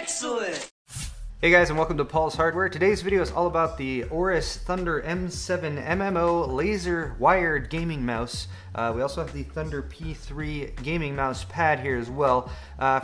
Excellent! Hey guys, and welcome to Paul's Hardware. Today's video is all about the Aorus Thunder M7 MMO laser wired gaming mouse. We also have the Thunder P3 gaming mouse pad here as well.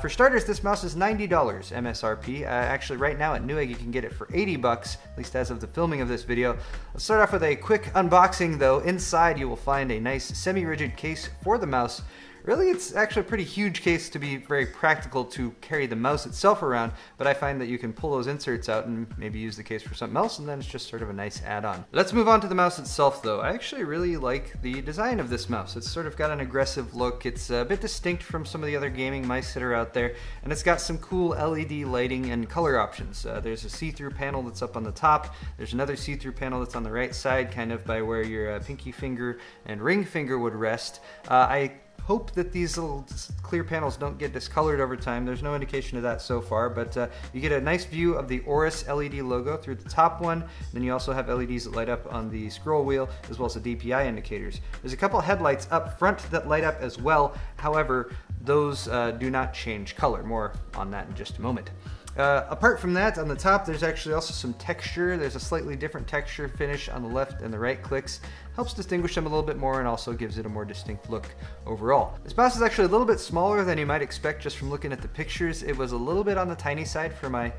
For starters, this mouse is $90 MSRP. Actually, right now at Newegg you can get it for 80 bucks, at least as of the filming of this video. Let's start off with a quick unboxing though. Inside you will find a nice semi-rigid case for the mouse. Really, it's actually a pretty huge case to be very practical to carry the mouse itself around, but I find that you can pull those inserts out and maybe use the case for something else, and then it's just sort of a nice add-on. Let's move on to the mouse itself though. I actually really like the design of this mouse. It's sort of got an aggressive look. It's a bit distinct from some of the other gaming mice that are out there, and it's got some cool LED lighting and color options. There's a see-through panel that's up on the top. There's another see-through panel that's on the right side, kind of by where your pinky finger and ring finger would rest. I hope that these little clear panels don't get discolored over time. There's no indication of that so far, but you get a nice view of the Aorus LED logo through the top one. Then you also have LEDs that light up on the scroll wheel, as well as the DPI indicators. There's a couple headlights up front that light up as well. However, those do not change color. More on that in just a moment. Apart from that, on the top there's actually also some texture. There's a slightly different texture finish on the left and the right clicks. Helps distinguish them a little bit more and also gives it a more distinct look overall. This mouse is actually a little bit smaller than you might expect just from looking at the pictures. It was a little bit on the tiny side for my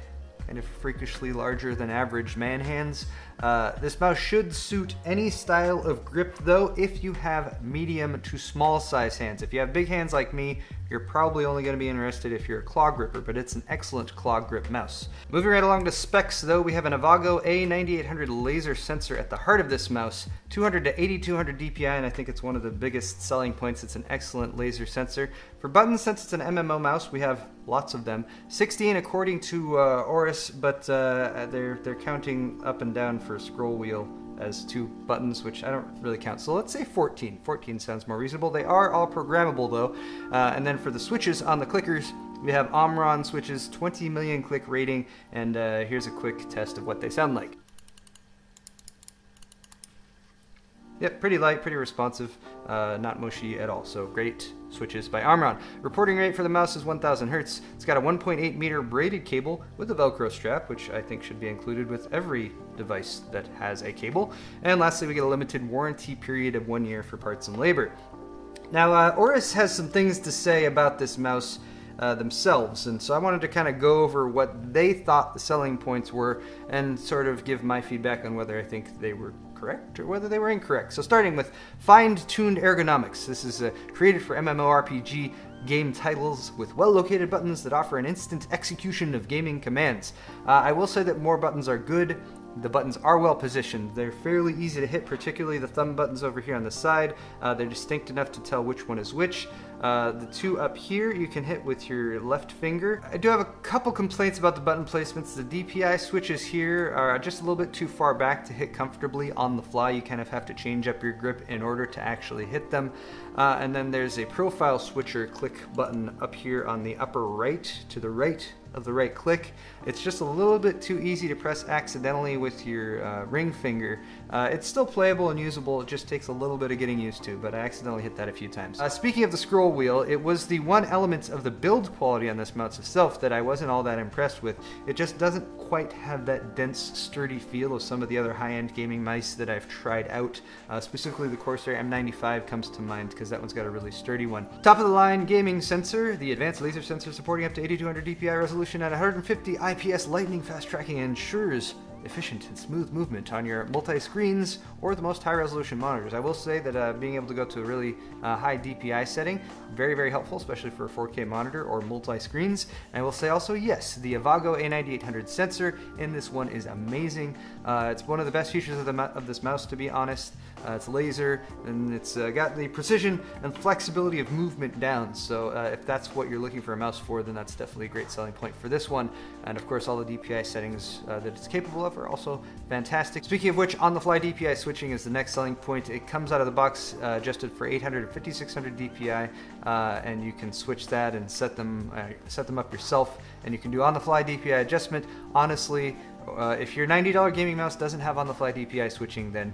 kind of freakishly larger than average man hands. This mouse should suit any style of grip though if you have medium to small size hands. If you have big hands like me, you're probably only going to be interested if you're a claw gripper, but it's an excellent claw grip mouse. Moving right along to specs though, we have an Avago A9800 laser sensor at the heart of this mouse, 200 to 8200 DPI, and I think it's one of the biggest selling points. It's an excellent laser sensor. For buttons, since it's an MMO mouse, we have lots of them. 16 according to Aorus, but they're counting up and down for scroll wheel as 2 buttons, which I don't really count. So let's say 14. 14 sounds more reasonable. They are all programmable though. And then for the switches on the clickers, we have Omron switches, 20 million click rating, and here's a quick test of what they sound like. Yep, pretty light, pretty responsive, not mushy at all, so great switches by Omron. Reporting rate for the mouse is 1000 Hz. It's got a 1.8 meter braided cable with a Velcro strap, which I think should be included with every device that has a cable. And lastly, we get a limited warranty period of 1 year for parts and labor. Now, Aorus has some things to say about this mouse themselves, and so I wanted to kind of go over what they thought the selling points were and sort of give my feedback on whether I think they were correct or whether they were incorrect. So starting with fine-tuned ergonomics. This is created for MMORPG game titles with well-located buttons that offer an instant execution of gaming commands. I will say that more buttons are good. The buttons are well positioned. They're fairly easy to hit, particularly the thumb buttons over here on the side. They're distinct enough to tell which one is which. The 2 up here you can hit with your left finger. I do have a couple complaints about the button placements. The DPI switches here are just a little bit too far back to hit comfortably on the fly. You kind of have to change up your grip in order to actually hit them. And then there's a profile switcher click button up here on the upper right to the right of the right click. It's just a little bit too easy to press accidentally with your ring finger. It's still playable and usable, it just takes a little bit of getting used to, but I accidentally hit that a few times. Speaking of the scroll wheel, it was the one element of the build quality on this mouse itself that I wasn't all that impressed with. It just doesn't quite have that dense, sturdy feel of some of the other high-end gaming mice that I've tried out. Specifically the Corsair M95 comes to mind because that one's got a really sturdy one. Top of the line gaming sensor, the advanced laser sensor supporting up to 8200 DPI resolution at 150 IPS lightning fast tracking ensures efficient and smooth movement on your multi-screens or the most high-resolution monitors. I will say that being able to go to a really high DPI setting, very, very helpful, especially for a 4K monitor or multi-screens. And I will say also, yes, the Avago A9800 sensor in this one is amazing. It's one of the best features of this mouse, to be honest. It's laser, and it's got the precision and flexibility of movement down, so if that's what you're looking for a mouse for, then that's definitely a great selling point for this one. And of course, all the DPI settings that it's capable of are also fantastic. Speaking of which, on-the-fly DPI switching is the next selling point. It comes out of the box adjusted for 800 to 5600 DPI, and you can switch that and set them up yourself, and you can do on-the-fly DPI adjustment. Honestly, if your $90 gaming mouse doesn't have on-the-fly DPI switching, then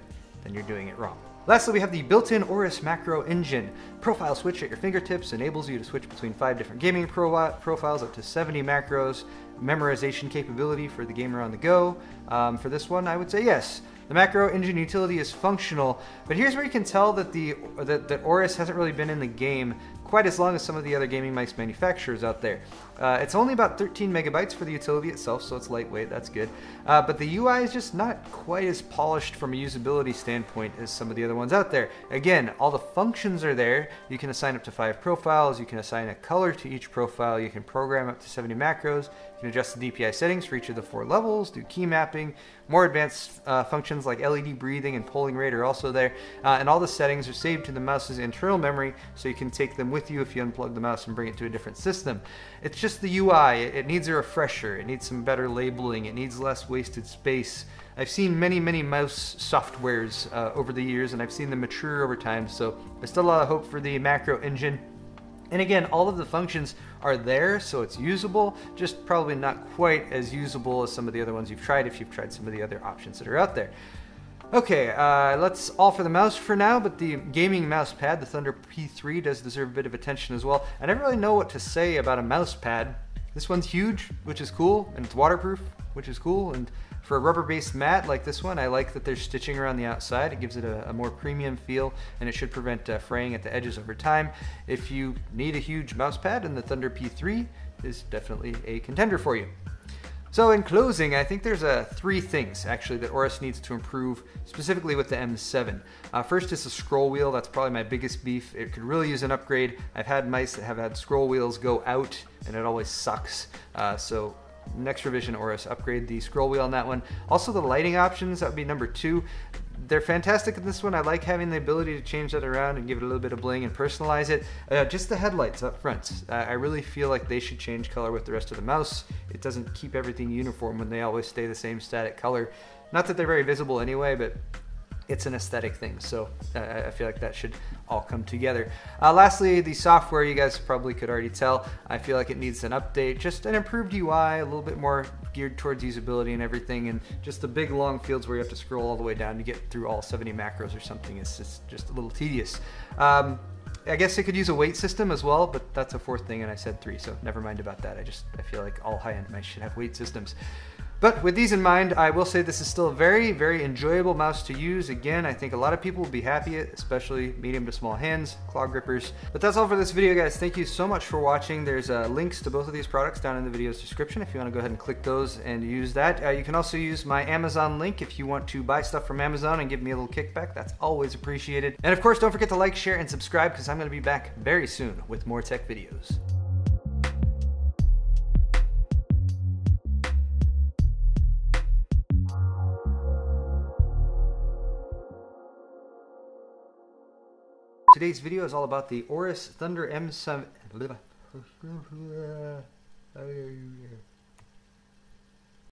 you're doing it wrong. Lastly, we have the built-in Aorus macro engine. Profile switch at your fingertips enables you to switch between 5 different gaming profiles, up to 70 macros, memorization capability for the gamer on the go. For this one, I would say yes. The macro engine utility is functional, but here's where you can tell that that Aorus hasn't really been in the game quite as long as some of the other gaming mice manufacturers out there. It's only about 13 megabytes for the utility itself, so it's lightweight, that's good. But the UI is just not quite as polished from a usability standpoint as some of the other ones out there. Again, all the functions are there. You can assign up to 5 profiles, you can assign a color to each profile, you can program up to 70 macros, you can adjust the DPI settings for each of the 4 levels, do key mapping. More advanced functions like LED breathing and polling rate are also there, and all the settings are saved to the mouse's internal memory, so you can take them with you if you unplug the mouse and bring it to a different system. It's just the UI. It needs a refresher. It needs some better labeling. It needs less wasted space. I've seen many mouse softwares over the years, and I've seen them mature over time, so there's still a lot of hope for the macro engine. And again, all of the functions are there, so it's usable, just probably not quite as usable as some of the other ones you've tried if you've tried some of the other options that are out there. Okay, that's all for the mouse for now, but the gaming mouse pad, the Thunder P3, does deserve a bit of attention as well. I never really know what to say about a mouse pad. This one's huge, which is cool, and it's waterproof, which is cool, and for a rubber-based mat like this one, I like that there's stitching around the outside. It gives it a more premium feel, and it should prevent fraying at the edges over time. If you need a huge mouse pad, then the Thunder P3 is definitely a contender for you. So in closing, I think there's 3 things actually that Aorus needs to improve, specifically with the M7. First is the scroll wheel. That's probably my biggest beef. It could really use an upgrade. I've had mice that have had scroll wheels go out, and it always sucks. So next revision, Aorus, upgrade the scroll wheel on that one. Also the lighting options, that would be number 2. They're fantastic in this one. I like having the ability to change that around and give it a little bit of bling and personalize it. Just the headlights up front. I really feel like they should change color with the rest of the mouse. It doesn't keep everything uniform when they always stay the same static color. Not that they're very visible anyway, but it's an aesthetic thing, so I feel like that should all come together. Lastly, the software, you guys probably could already tell, I feel like it needs an update, just an improved UI, a little bit more geared towards usability and everything, and just the big long fields where you have to scroll all the way down to get through all 70 macros or something is just a little tedious. I guess it could use a weight system as well, but that's a 4th thing and I said 3, so never mind about that. I feel like all high-end mice should have weight systems. But with these in mind, I will say this is still a very enjoyable mouse to use. Again, I think a lot of people will be happy, especially medium to small hands, claw grippers. But that's all for this video, guys. Thank you so much for watching. There's links to both of these products down in the video's description if you want to go ahead and click those and use that. You can also use my Amazon link if you want to buy stuff from Amazon and give me a little kickback. That's always appreciated. And of course, don't forget to like, share, and subscribe because I'm going to be back very soon with more tech videos. Today's video is all about the Aorus Thunder M7.